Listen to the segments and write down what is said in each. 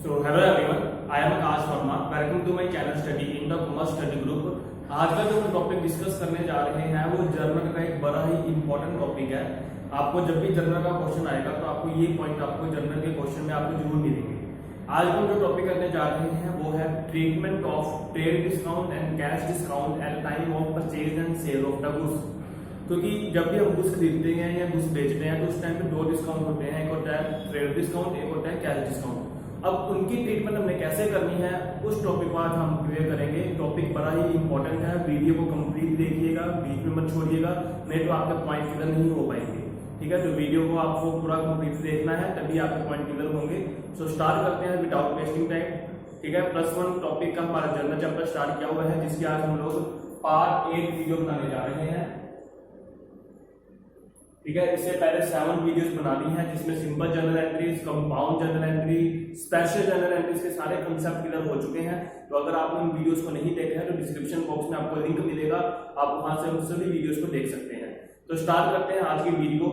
So hello everyone, I am Akash Verma. Welcome to my channel Study in the Commerce Study Group. आज का जो हम topic discuss करने जा रहे हैं वो जर्नल का एक बड़ा ही इंपॉर्टेंट टॉपिक है। आपको जब भी जर्नल का क्वेश्चन आएगा तो आपको ये पॉइंट आपको जर्नल के क्वेश्चन में आपको जरूर मिलेंगे। आज हम जो टॉपिक करने जा रहे हैं वो है treatment of trade discount and cash discount at time of purchase and sale of the goods. क्योंकि जब भी हम गुड्स खरीदते हैं या गुड्स बेचते हैं तो उस टाइम पे दो डिस्काउंट होते हैं, एक होता है ट्रेड डिस्काउंट, एक होता है कैश डिस्काउंट। अब उनकी ट्रीटमेंट हमने कैसे करनी है उस टॉपिक को आज हम क्लियर करेंगे। टॉपिक बड़ा ही इंपॉर्टेंट है, वीडियो को कंप्लीट देखिएगा, बीच में मत छोड़िएगा, नहीं तो आपके पॉइंट क्लियर नहीं हो पाएंगे। ठीक है, तो वीडियो को आपको पूरा कंप्लीट देखना है तभी आपके पॉइंट क्लियर होंगे। सो स्टार्ट करते हैं विदाउट वेस्टिंग टाइम। ठीक है, +1 टॉपिक का हमारा जर्नल चैप्टर स्टार्ट किया हुआ है जिसकी आज हम लोग पार्ट 8 वीडियो बनाने जा रहे हैं। ठीक है, इससे पहले 7 वीडियोस बना दी हैं जिसमें simple journal entries, compound journal entry, special journal entries के सारे कंसेप्ट क्लियर हो चुके हैं। तो अगर आपने उन वीडियोस को नहीं देखे हैं तो डिस्क्रिप्शन बॉक्स में आपको लिंक मिलेगा, आप वहां से उन सभी वीडियोस को देख सकते हैं। तो स्टार्ट करते हैं आज की video,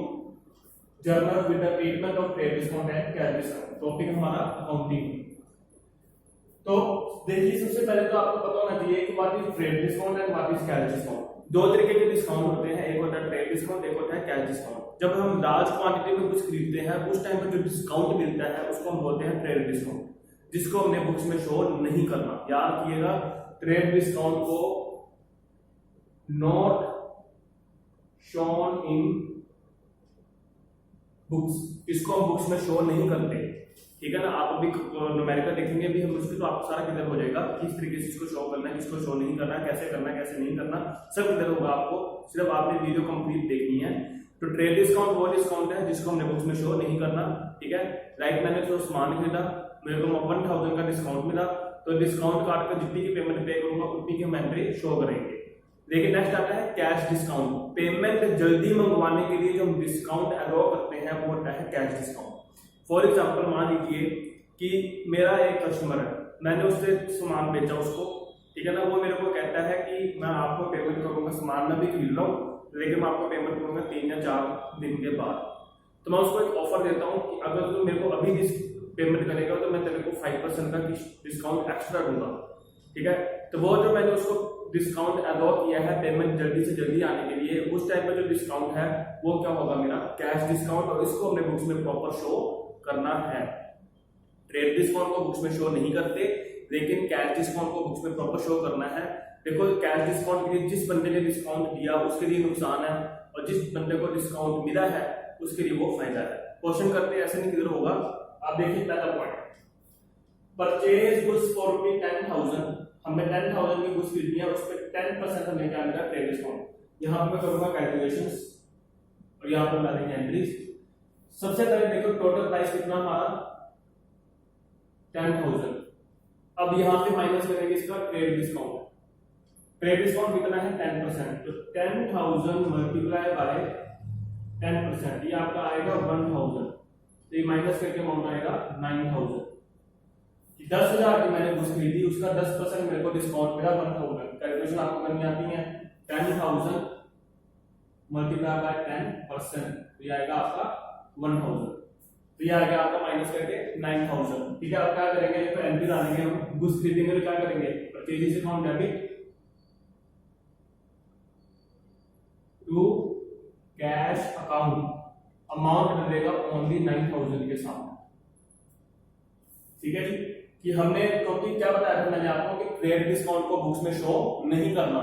journal with the treatment of trade discount and cash discount. Topic हमारा अकाउंटिंग। तो देखिए, सबसे पहले तो आपको पता होना चाहिए कि what is trade discount and what is cash discount. दो तरीके के डिस्काउंट होते हैं, एक होता है ट्रेड डिस्काउंट, एक होता है कैश डिस्काउंट। जब हम लार्ज क्वांटिटी में कुछ खरीदते हैं उस टाइम पर जो डिस्काउंट मिलता है उसको हम बोलते हैं ट्रेड डिस्काउंट, जिसको हमने बुक्स में शो नहीं करना। याद रखिएगा, ट्रेड डिस्काउंट को नॉट शोन इन बुक्स, इसको हम बुक्स में शो नहीं करते। ठीक है ना, आप अभी न्यूमेरिकल देखेंगे भी हम उसके तो आपको सारा क्लियर हो जाएगा किस तरीके से इसको शो करना है, किसको शो नहीं करना है, कैसे करना है, कैसे नहीं करना, सब क्लियर होगा आपको। सिर्फ आपने वीडियो कंप्लीट देखनी है। तो ट्रेड डिस्काउंट वो डिस्काउंट है जिसको हमने बुक्स में शो नहीं करना। ठीक है, लाइक मैंने जो सामान खरीदा, मेरे को 1000 का डिस्काउंट मिला, तो डिस्काउंट काट कर जितनी की पेमेंट पे करूंगा उतनी की हम एंट्री शो करेंगे। लेकिन नेक्स्ट आता है कैश डिस्काउंट। पेमेंट जल्दी मंगवाने के लिए जो हम डिस्काउंट अलाउ करते हैं वो होता है कैश डिस्काउंट। फॉर एग्जाम्पल, मान लीजिए कि मेरा एक कस्टमर है, मैंने उससे सामान बेचा उसको, ठीक है ना, वो मेरे को कहता है कि मैं आपको पेमेंट करूंगा, सामान मैं भी खरीद रहा हूँ लेकिन मैं आपको पेमेंट करूंगा 3 या 4 दिन के बाद। तो मैं उसको एक ऑफर देता हूँ कि अगर तू मेरे को अभी पेमेंट करेगा तो मैं तेरे को 5% का डिस्काउंट एक्स्ट्रा दूंगा। ठीक है, तो वो जो मैंने उसको डिस्काउंट अलाउ किया है पेमेंट जल्दी से जल्दी आने के लिए, उस टाइम पर जो डिस्काउंट है वो क्या होगा, मेरा कैश डिस्काउंट, और इसको हमने बुक्स में प्रॉपर शो करना है। ट्रेड डिस्काउंट को बुक्स में शो नहीं करते लेकिन कैश डिस्काउंट को बुक्स में प्रॉपर शो करना है। देखो, कैश डिस्काउंट के लिए जिस बंदे ने डिस्काउंट दिया उसके लिए नुकसान है और जिस बंदे को डिस्काउंट मिला है उसके लिए वो फायदा है। क्वेश्चन करते हैं, ऐसे नहीं क्लियर होगा। आप देखिए पहला पॉइंट, परचेज गुड्स फॉर ₹10,000, हमने 10,000 की गुड्स खरीदी है, उस पर 10% हमें क्या मिला, ट्रेड डिस्काउंट। यहाँ पे मैं करूंगा कैलकुलेशंस और यहाँ पर डालेंगे एंट्रीज। सबसे पहले देखो टोटल प्राइस कितना हमारा 10,000। अब यहाँ पे माइनस करेंगे इसका ट्रेड डिस्काउंट। ट्रेड डिस्काउंट कितना है 10%, तो 10,000 मल्टीप्लाई बाय 10%, ये आपका आएगा 1000। तो ये माइनस करके अमाउंट आएगा 9,000। 10,000 की मैंने गुड्स खरीदी, उसका 10% मेरे को डिस्काउंट मिला 1000। कैलकुलेशन आपको करनी आती है, 10,000 मल्टीप्लाई बाय 10%, तो ये आएगा आपका 1000। तो ये आ गया आपका माइनस करके 9,000। ठीक है, अब क्या करेंगे, तो एंट्री डालेंगे हम, गुड्स खरीदेंगे तो क्या करेंगे, purchases account debit to cash account, amount बदलेगा ओनली 9,000 के साथ। ठीक है जी, कि हमने क्योंकि क्या बताया था मैंने आपको कि ट्रेड डिस्काउंट को बुक्स में शो नहीं करना,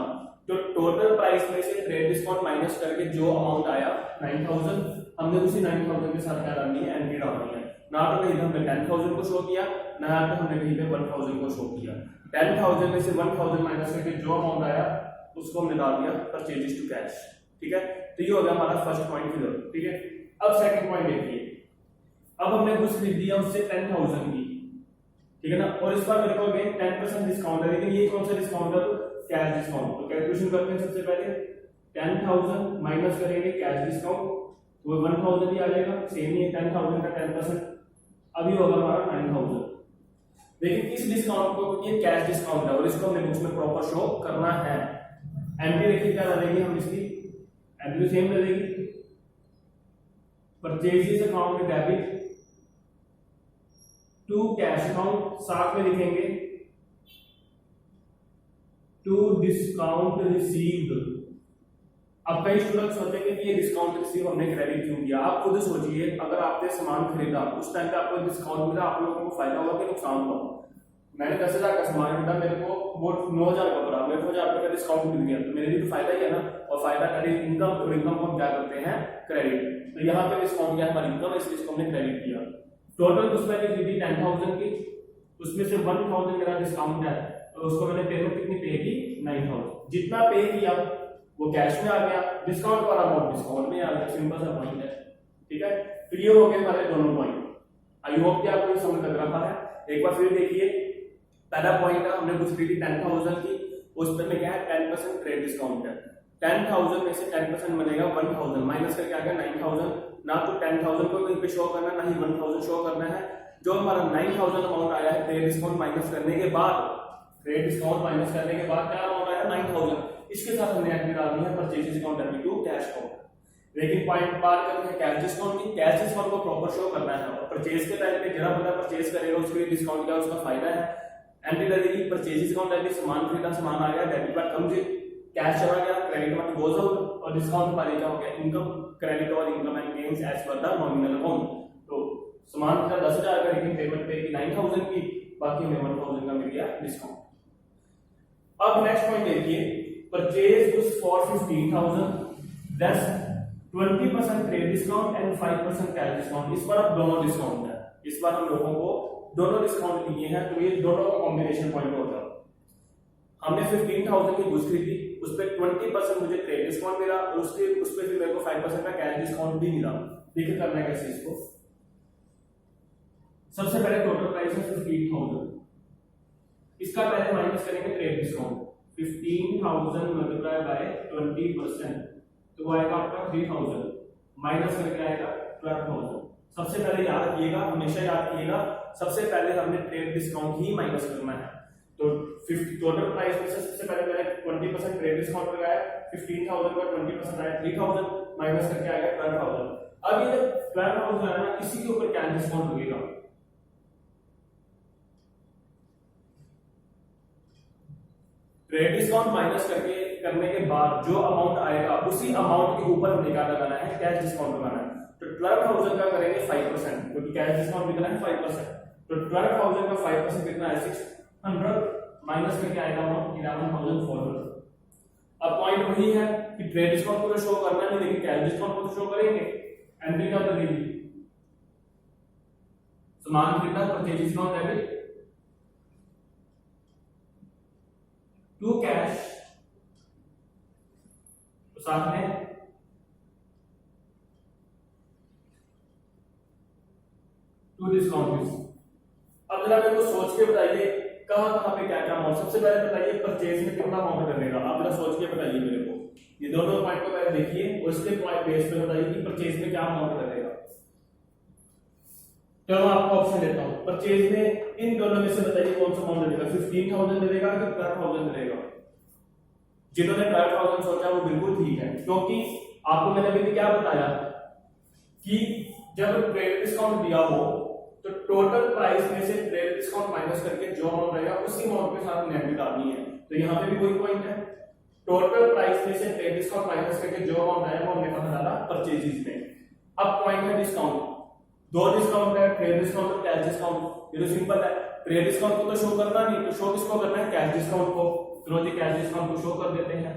तो टोटल प्राइस में से ट्रेड डिस्काउंट माइनस करके जो अमाउंट आया 9,000, हमने उसी 9,000 के साथ क्या डालनी है, एंट्री डालनी है। ना तो कहीं हमने 10,000 को शो किया, ना तो हमने कहीं पे 1,000 को शो किया। 10,000 में से 1,000 माइनस करके जो अमाउंट आया उसको हमने डाल दिया परचेजेस टू कैश। ठीक है, तो ये हो गया हमारा फर्स्ट पॉइंट क्लियर। ठीक है, अब सेकंड पॉइंट देखिए, अब हमने गुड्स खरीद दिया उससे 10,000 की, ठीक है ना, और इस बार मेरे को अगेन 10% डिस्काउंट है, लेकिन ये कौन सा डिस्काउंट है, तो कैश डिस्काउंट। तो कैलकुलेशन करते हैं, सबसे पहले 10,000 माइनस करेंगे कैश डिस्काउंट, तो 1000 ही आ जाएगा, सेम ही है 10,000 का 10%, अभी होगा हमारा 9,000। लेकिन इस डिस्काउंट को, क्योंकि ये कैश डिस्काउंट है और इसको हमने बुक्स में प्रॉपर शो करना है। एंट्री देखिए क्या डालेंगे हम, इसकी एंट्री सेम डालेंगे, purchases account debit to cash account, साथ में लिखेंगे टू डिस्काउंट रिसीव्ड। अब कई स्टूडेंट सोचेंगे कि ये डिस्काउंट रिसीव हमने क्रेडिट क्यों किया। आप खुद सोचिए, अगर आपने सामान खरीदा उस टाइम पे आपको डिस्काउंट मिला, आप लोगों को फायदा हुआ कि नुकसान हुआ? मैंने 10,000 का सामान खरीदा, मेरे को वो 9,000 का पड़ा, मेरे को 1,000 रुपये का डिस्काउंट मिल गया, तो मेरे लिए तो फायदा ही है ना। और फायदा क्रेडिट इनकम, और इनकम को हम क्या करते हैं? क्रेडिट। तो यहाँ पे डिस्काउंट क्या है? हमारी इनकम, इसलिए इसको हमने क्रेडिट किया। टोटल उसमें खरीदी 10,000 की, उसमें से 1,000 मेरा डिस्काउंट है, तो उसको मैंने पेमेंट कितनी पे की? 9,000। जितना पे किया वो कैश में आ गया, डिस्काउंट वाला अमाउंट डिस्काउंट में आ गया। सिंपल सा पॉइंट है, ठीक है। तो ये हो गए हमारे दोनों पॉइंट। आई होप कि आपको ये समझ लग रहा है। एक बार फिर देखिए, पहला पॉइंट है हमने कुछ खरीदी 10,000 की, उस पर में क्या है? 10% ट्रेड डिस्काउंट है। 10,000 में से 10% बनेगा 1,000, माइनस करके आ गया 9,000। ना तो 10,000 को कहीं पे शो करना, ना ही 1,000 शो करना है। जो हमारा 9,000 अमाउंट आया है ट्रेड डिस्काउंट माइनस करने के बाद, ट्रेड डिस्काउंट माइनस करने के बाद क्या अमाउंट आया? 9,000। इसके साथ हमने एंट्री डालनी है purchase account entry to cash account. लेकिन पॉइंट बात करते हैं कैश डिस्काउंट की। कैश डिस्काउंट को प्रॉपर शो करना है, और परचेज के टाइम पे जरा बंदा परचेज करेगा उसके लिए डिस्काउंट क्या उसका फायदा है। एंट्री लगेगी परचेज अकाउंट एंट्री, सामान खरीदा, सामान आ गया, डेबिट कार्ड कम जी, कैश चला गया, क्रेडिट कार्ड गोज आउट, और डिस्काउंट हमारे क्या हो गया? इनकम, क्रेडिट और income and gains as per the nominal account. तो सामान खरीदा 10,000 का, लेकिन पेमेंट पे की 9,000 की, बाकी हमें 1,000 का मिल गया डिस्काउंट। अब नेक्स्ट पॉइंट देखिए, परचेज गुड्स फॉर 15,000, दस 20% trade discount and 5% cash discount. इस बार अब दोनों डिस्काउंट है, इस बार हम लोगों को दोनों डिस्काउंट लिए हैं, तो ये दोनों का कॉम्बिनेशन पॉइंट होता है। हमने 15,000 की गुड्स खरीदी, उस पर 20% मुझे ट्रेड डिस्काउंट मिला, और उस पर फिर मेरे को 5% का कैश डिस्काउंट भी मिला। देखिए करना है कैसे इसको। सबसे पहले टोटल प्राइस है 15,000, इसका पहले माइनस करेंगे ट्रेड डिस्काउंट। 15,000 मल्टीप्लाई बाय 20%, तो वो आएगा आपका 3,000, माइनस करके आएगा 12,000। सबसे पहले याद रखिएगा, हमेशा याद रखिएगा, सबसे पहले हमने ट्रेड डिस्काउंट ही माइनस करना है। तो टोटल प्राइस में से सबसे पहले मैंने 20% ट्रेड डिस्काउंट लगाया, 15,000 का 20% आया 3,000, माइनस करके आएगा 12,000। अब ये जब 12,000 आया ना, इसी के ऊपर क्या डिस्काउंट लगेगा? ट्रेड डिस्काउंट माइनस करने के बाद जो अमाउंट आएगा, उसी अमाउंट के ऊपर हमने क्या लगाना है? कैश डिस्काउंट लगाना है। तो 12,000 का करेंगे 5%, क्योंकि कैश डिस्काउंट कितना है? 5%। तो 12,000 का 5% कितना है? 600, माइनस करके आएगा अमाउंट 11,400। अब पॉइंट वही है कि ट्रेड डिस्काउंट को तो शो करना नहीं, लेकिन कैश डिस्काउंट को तो शो करेंगे। एंट्री क्या लगेगी? सामान खरीदा, purchase discount debit to cash, तो साथ में टू डिस्काउंट। अब जरा मेरे को सोच के बताइए कहां पे क्या क्या अमाउंट। सबसे पहले बताइए परचेज में कितना अमाउंट लगेगा, आप जरा सोच के बताइए मेरे को। ये दोनों पॉइंट को पहले देखिए, और इसके पॉइंट बेस पे बताइए कि परचेज में क्या अमाउंट लगेगा। चलो आपको ऑप्शन देता हूं, परचेज में इन दोनों में से बताइए कौन सा अमाउंट लगेगा? 15,000 लगेगा कि 12,000 लगेगा? जिन्होंने 12,000 सोचा वो बिल्कुल ठीक है, क्योंकि आपको मैंने अभी क्या बताया कि जब ट्रेड डिस्काउंट दिया हो तो टोटल प्राइस में से ट्रेड डिस्काउंट माइनस करके जो अमाउंट रहेगा उसी अमाउंट के साथ नेट डालनी है। तो यहाँ पे भी वही पॉइंट है, टोटल प्राइस में से ट्रेड डिस्काउंट माइनस करके जो अमाउंट आया वो हमने कहा डाला परचेजेस में। अब पॉइंट है डिस्काउंट, दो डिस्काउंट है, ट्रेड डिस्काउंट और कैश डिस्काउंट। ये तो सिंपल है, ट्रेड डिस्काउंट को तो शो करना नहीं, तो शो किसको करना है? कैश डिस्काउंट को। चलो जी कैश डिस्काउंट को शो कर देते हैं।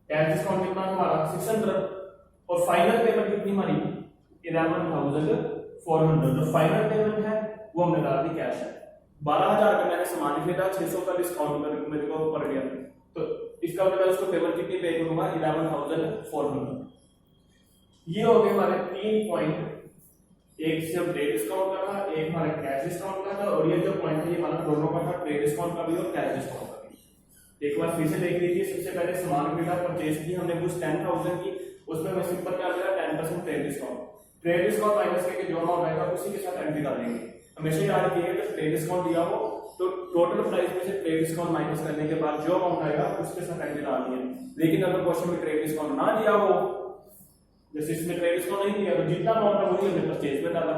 कैश डिस्काउंट कितना हमारा? 600, और फाइनल पेमेंट कितनी हमारी? 11,400। जो फाइनल पेमेंट है वो हमने डाल दी कैश है। 12,000 का मैंने सामान खरीदा, 600 का डिस्काउंट मेरे को पड़ गया, तो इसका मतलब उसको पेमेंट कितनी पे करूंगा? 11,400। ये हो गए हमारे 3 पॉइंट, एक सिर्फ ट्रेड डिस्काउंट का था, एक हमारा कैश डिस्काउंट का था, और ये जो पॉइंट है ये हमारा दोनों का था, ट्रेड डिस्काउंट का भी और कैश डिस्काउंट का भी। एक बार फिर से देख लीजिए, सबसे पहले सामान खरीदा, परचेज की हमने कुछ 10,000 की, उसमें मैं सिंपल क्या मिला? 10% trade discount. Trade discount minus करके जो अमाउंट आएगा उसी के साथ एंट्री डालेंगे। हमेशा याद रखिएगा कि ट्रेड डिस्काउंट दिया हो तो टोटल प्राइस में से ट्रेड डिस्काउंट माइनस करने के बाद जो अमाउंट आएगा उसके साथ एंट्री डालनी है। लेकिन अगर क्वेश्चन में ट्रेड डिस्काउंट ना दिया हो जैसे इसमें ट्रेड डिस्काउंट नहीं दिया तो जितना अमाउंट है वही हमने परचेज में डाला।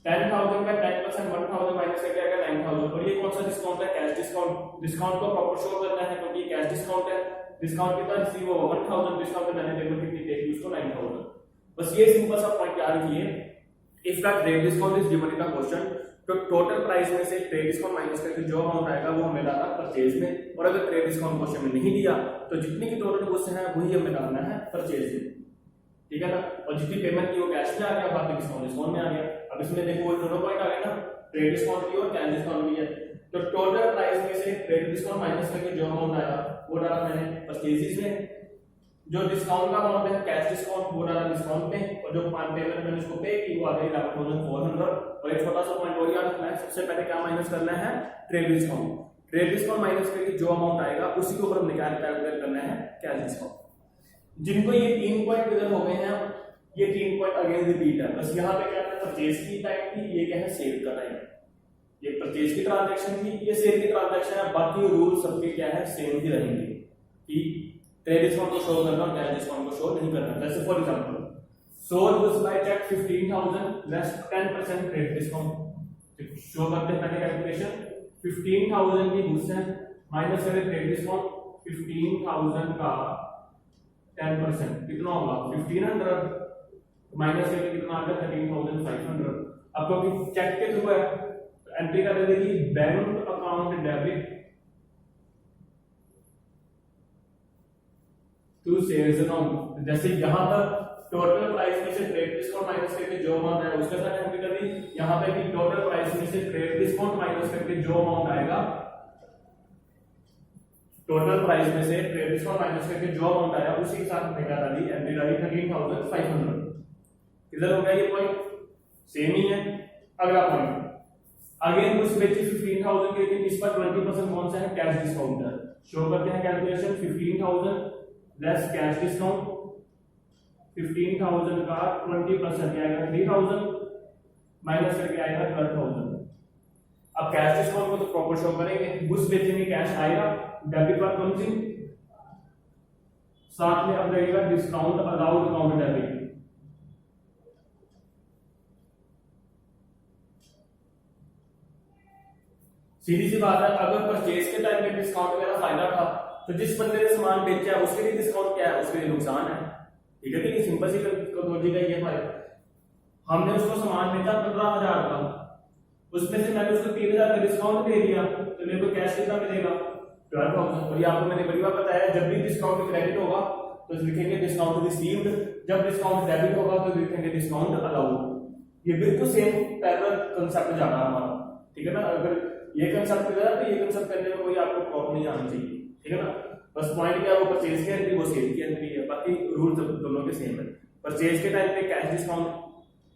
10,000 का 10% 1,000 माइनस करके आएगा 9,000। और ये कौन सा डिस्काउंट है? Cash discount. डिस्काउंट को प्रॉपर शो करना है क्योंकि ये कैश डिस्काउंट है। डिस्काउंट कितना रिसीव हुआ? 1,000। डिस्काउंट पे मैंने पेमेंट कितनी देखी उसको 9,000। बस ये सिंपल सा पॉइंट याद रखिए। If the trade discount is given in the question तो टोटल प्राइस में से ट्रेड डिस्काउंट माइनस करके जो अमाउंट आएगा वो हमें डालना परचेज में। और अगर ट्रेड डिस्काउंट क्वेश्चन में नहीं दिया तो जितनी की टोटल गुड्स है वही हमें डालना है परचेज में, ठीक है ना। और जितनी पेमेंट की वो कैश में आ गया, बाकी डिस्काउंट में आ गया। अब इसमें देखो दोनों पॉइंट आ गए ना, ट्रेड डिस्काउंट भी और कैश डिस्काउंट भी है। तो टोटल प्राइस में से ट्रेड डिस्काउंट माइनस करके जो अमाउंट आया वो डाला मैंने परचेजेस में। जो डिस्काउंट का अमाउंट है कैश डिस्काउंट वो डाला डिस्काउंट में। और जो पेमेंट मैंने उसको पे की वो आ गई 11,400। और एक छोटा सा पॉइंट और याद रखना है, सबसे पहले क्या माइनस करना है? Trade discount. Trade discount minus करके जो अमाउंट आएगा उसी के ऊपर हमने कैलकुलेट करना है कैश डिस्काउंट। जिनको ये 3 पॉइंट क्लियर हो गए हैं, ये 3 पॉइंट अगेन रिपीट है। बस यहाँ पे क्या है? परचेज की टाइप थी, ये क्या है? सेल का टाइप है। ये परचेज की ट्रांजैक्शन थी, ये सेल की ट्रांजैक्शन है। बाकी रूल सबके क्या है? सेम ही रहेंगे कि ट्रेड डिस्काउंट को शो करना और कैश डिस्काउंट को शो नहीं करना। जैसे for example sold goods by cheque 15,000 less 10% trade discount. Show करते हैं पहले कैलकुलेशन। 15,000 की गुड्स है माइनस करें ट्रेड डिस्काउंट 15,000 का 10% कितना होगा? 1,500 माइनस करके कितना आ गया? 13,500। अब क्योंकि चेक के थ्रू है एंट्री कर देगी bank account debit to sales account. जैसे यहां तक टोटल प्राइस में से ट्रेड डिस्काउंट माइनस करके जो अमाउंट है उसके साथ एंट्री कर दी। यहां पे भी टोटल प्राइस में से ट्रेड डिस्काउंट माइनस करके जो अमाउंट आएगा, टोटल प्राइस में से ट्रेड डिस्काउंट माइनस करके जो अमाउंट आया उसी के साथ हमने क्या डाली? एंट्री डाली 13,500। किधर हो गया ये पॉइंट? सेम ही है। अगला पॉइंट अगेन कुछ बेची 15,000 की, लेकिन इस पर 20% कौन सा है? कैश डिस्काउंट है। शो करते हैं कैलकुलेशन 15,000 लेस कैश डिस्काउंट। 15,000 का 20% क्या आएगा? 3,000 माइनस करके आएगा 12,000। अब कैश डिस्काउंट को तो प्रॉपर शो करेंगे। गुड्स बेचेंगे कैश आएगा, डेबिट पर कमिंग, साथ में अब रहेगा डिस्काउंट अलाउड अकाउंट डेबिट। सीधी सी बात है, अगर परचेज के टाइम में डिस्काउंट मेरा फायदा था तो जिस बंदे ने सामान बेचा है उसके लिए डिस्काउंट क्या है? उसके लिए नुकसान है, ठीक है। कि सिंपल सी लॉजिक है ये भाई। हमने उसको सामान बेचा 15,000 का, उसमें से मैंने उसको 3,000 का डिस्काउंट दे दिया तो मेरे को कैश कितना मिलेगा? 12,000। और ये आपको मैंने बड़ी बार बताया, जब भी डिस्काउंट क्रेडिट होगा तो लिखेंगे डिस्काउंट रिसीव्ड, जब डिस्काउंट डेबिट होगा तो लिखेंगे डिस्काउंट अलाउड। ये बिल्कुल सेम पैरेलल कांसेप्ट जा रहा है हमारा, ठीक है ना। अगर ये कंसेप्ट क्लियर है तो ये कंसेप्ट करने में कोई आपको प्रॉब्लम नहीं आनी चाहिए, ठीक है ना। बस पॉइंट क्या है? वो परचेज की एंट्री, वो सेल की एंट्री है। बाकी रूल दोनों के सेम है। परचेज के टाइम पे कैश डिस्काउंट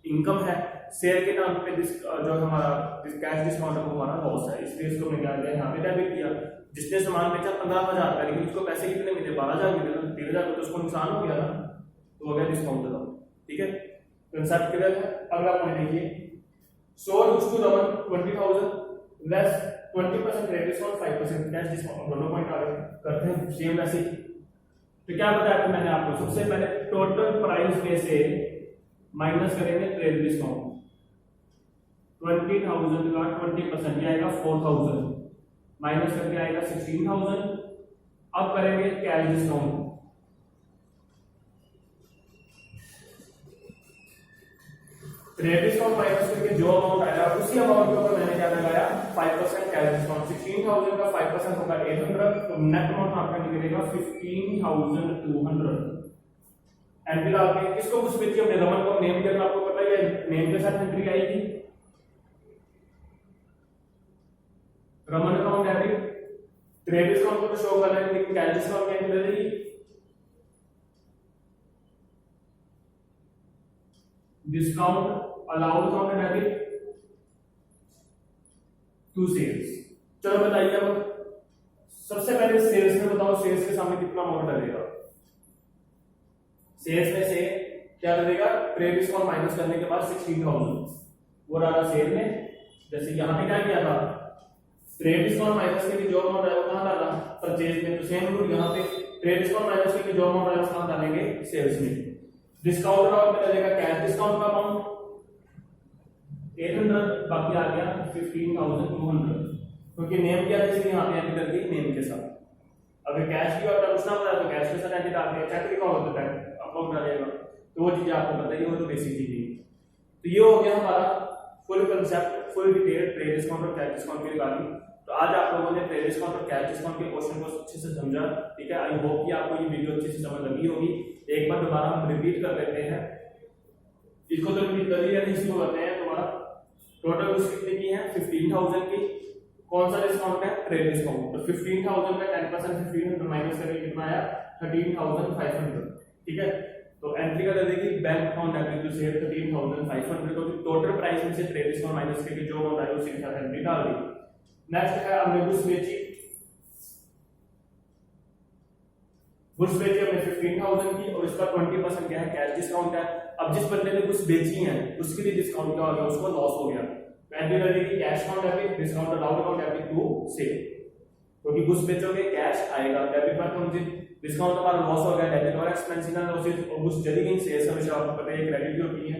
इनकम है, सेल के टाइम पे जो हमारा कैश डिस्काउंट है वो हमारा लॉस है, इसलिए इसको हमने क्या किया? यहाँ पे डेबिट किया। जिसने सामान बेचा 15,000 का, लेकिन उसको पैसे कितने मिले? 12,000 मिले ना, 13,000 का तो उसको नुकसान हो गया ना, तो हो गया डिस्काउंट दो, ठीक है। कंसेप्ट क्लियर है। अगला पॉइंट देखिए, sold goods to Raman 20,000 less 20% trade discount 5% cash discount. दोनों पॉइंट आ गए, करते हैं सेम वैसे। तो क्या बताया मैंने आपको? सबसे पहले टोटल प्राइस में से माइनस करेंगे ट्रेड डिस्काउंट। 20,000 का 20% आएगा 4,000 माइनस करके आएगा 16,000। अब करेंगे cash discount. Trade discount minus करके जो अमाउंट आया उसी अमाउंट के ऊपर मैंने क्या लगाया? 5% कैश डिस्काउंट। 16,000 का 5% होगा 800, तो नेट अमाउंट आपका निकलेगा 15,200। एंट्री डालते हैं। इसको कुछ बेचिए हमने रमन को नेम करना, आपको पता है नेम के साथ एंट्री आएगी। Raman account debit, trade discount को तो शो करना है लेकिन कैश डिस्काउंट की एंट्री रहेगी। Discount allowed account debit to sales. चलो बताइए अब सबसे पहले सेल्स में बताओ, सेल्स के सामने कितना अमाउंट डलेगा? सेल्स में से क्या डलेगा? ट्रेड डिस्काउंट माइनस करने के बाद 16,000 वो डाला सेल में। जैसे यहां पे क्या किया था? ट्रेड डिस्काउंट माइनस करके जो अमाउंट आया वो कहां डाला? परचेज में। तो सेम रूल यहां पे ट्रेड डिस्काउंट माइनस करके जो अमाउंट आया वो कहां डालेंगे? सेल्स में। डिस्काउंट अमाउंट में लगेगा कैश डिस्काउंट का अमाउंट 800, बाकी आ गया 15,200, क्योंकि नेम क्या है इसलिए यहाँ पे एंट्री कर दी नेम के साथ। अगर कैश की और पूछना पड़ा तो कैश के साथ एंट्री डाल दिया, चेक रिकॉर्ड होता है अकाउंट डालेगा, तो वो चीजें आपको बताइए, वो तो बेसिक चीजें। तो ये हो गया हमारा full concept, full detail trade discount और कैश डिस्काउंट के रिगार्डिंग। तो आज आप लोगों ने ट्रेड डिस्काउंट और कैश डिस्काउंट के क्वेश्चन को अच्छे से समझा, ठीक है। आई होप कि आपको ये वीडियो अच्छे से समझ लगी होगी। एक बार दोबारा हम रिपीट कर लेते हैं, इसको तो रिपीट कर लिया, इसको करते हैं दोबारा। टोटल गुड्स कितने की है 15,000 की, कौन सा डिस्काउंट है ट्रेड डिस्काउंट। तो 15,000 में 10% 1500 माइनस करके कितना आया 13,500, ठीक है। तो एंट्री का देखिए bank account debit to sale 13,500, तो टोटल प्राइस में से ट्रेड डिस्काउंट माइनस करके जो अमाउंट आई उसी के साथ एंट्री डाल दी। नेक्स्ट है हमने गुड्स बेची, गुड्स बेची हमने 15,000 की और इसका 20% क्या है कैश डिस्काउंट है। अब जिस बंदे ने गुड्स बेची हैं उसके लिए डिस्काउंट क्या हो गया, उसको लॉस हो गया। एंट्री लगेगी cash account debit, discount allowed account debit to sale, क्योंकि गुड्स बेचोगे कैश आएगा, डेबिट पर समझे डिस्काउंट हमारा लॉस हो गया, डेबिट और एक्सपेंस ना लॉसेस, और गुड्स चली गई सेल्स हमेशा आपको पता है क्रेडिट होती है।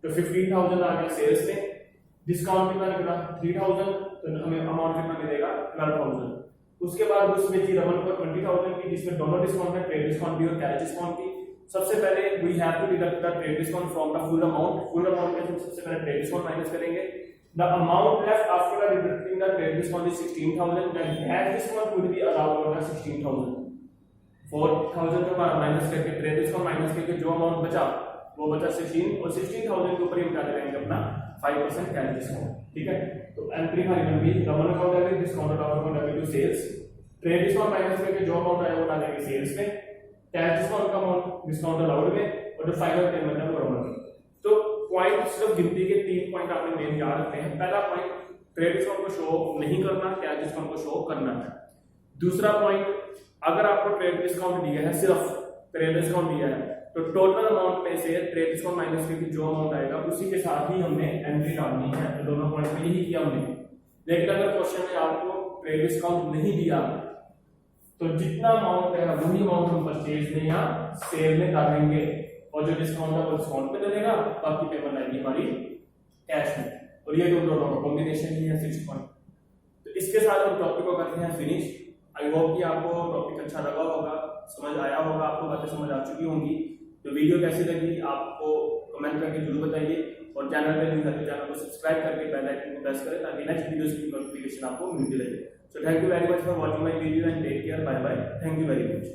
तो 15,000 आ गया सेल्स में, डिस्काउंट कितना निकला 3,000, तो हमें अमाउंट कितना मिलेगा 12,000। उसके बाद गुड्स बेची रमन को 20,000 की, जिसमें दोनों डिस्काउंट है ट्रेड डिस्काउंट भी और कैश डिस्काउंट की। सबसे पहले we have to deduct the trade discount from the full amount, full amount में सबसे पहले ट्रेड डिस्काउंट माइनस करेंगे। The amount left after deducting the trade discount is 16,000. The cash discount would be around 16,000. 4,000 का minus करके trade discount minus करके जो amount बचा वो बचा 16, और 16,000 के ऊपर ही हम करेंगे अपना 5% कैश डिस्काउंट, ठीक है। तो एंट्री हमारी बन गई Raman account debit, discount account debit to sales, trade discount minus करके जो अमाउंट आया वो डालेंगे सेल्स में, कैश डिस्काउंट का अमाउंट डिस्काउंट अलाउड में, और जो फाइनल पेमेंट है वो रमन में। तो पॉइंट सिर्फ गिनती के 3 पॉइंट आपने मेन याद रखने हैं। पहला पॉइंट ट्रेड डिस्काउंट को शो नहीं करना, कैश डिस्काउंट को शो करना है। दूसरा पॉइंट, अगर आपको ट्रेड डिस्काउंट दिया है, सिर्फ ट्रेड डिस्काउंट दिया है, तो टोटल अमाउंट में से ट्रेड डिस्काउंट माइनस करके जो अमाउंट आएगा उसी के साथ ही हमने एंट्री डालनी है। तो दोनों पॉइंट में यही किया हमने। लेकिन अगर क्वेश्चन में आपको ट्रेड डिस्काउंट नहीं दिया तो जितना अमाउंट है वही अमाउंट हम परचेज में या सेल में डालेंगे, और जो डिस्काउंट है वो डिस्काउंट पे डलेगा, बाकी पेमेंट आएगी हमारी कैश में। और ये दोनों का कॉम्बिनेशन ही है 6 पॉइंट। तो इसके साथ हम टॉपिक को करते हैं फिनिश। आई होप कि आपको टॉपिक अच्छा लगा होगा, समझ आया होगा, आपको बातें समझ आ चुकी होंगी। तो वीडियो कैसी लगी आपको कमेंट करके जरूर बताइए, और चैनल पे न्यू है तो चैनल को सब्सक्राइब करके बेल आइकन को प्रेस करें ताकि नेक्स्ट वीडियोस की नोटिफिकेशन आपको मिलती रहे। So thank you very much for watching my video and take care, bye bye, thank you very much.